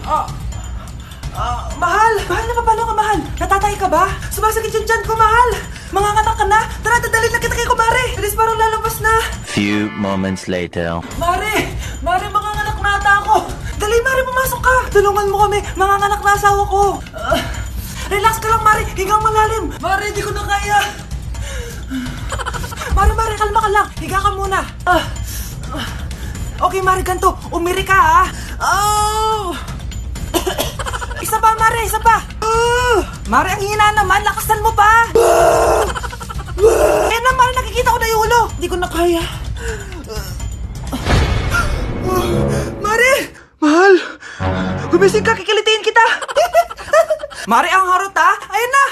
Mahal! Mahal, napapalo ka, mahal! Natatay ka ba? Sumasakit yung tiyan ko, mahal! Manganganak ka na? Tara, dadalhin na kita kay kumare! Bilis, parang lalabas na! Few moments later. Mare! Mare, manganganak na ata ako! Dali, Mare, pumasok ka! Tulungan mo kami! Manganganak na asawa ko! Relax ka lang, Mare! Higang malalim! Mare, di ko na kaya! Mare, kalma ka lang! Higa ka muna! Okay, Mare, ganito! Umiri ka, ha! Oh! Isa pa, Mare! Isa pa! Mare, ang hina naman! Lakasan mo pa! Ayan na, Mare! Nakikita ko na yung ulo! Di ko na kaya! Mare! Mahal! Gumising ka, kikilitiin kita! Mare, ang harot ha! Ayan na!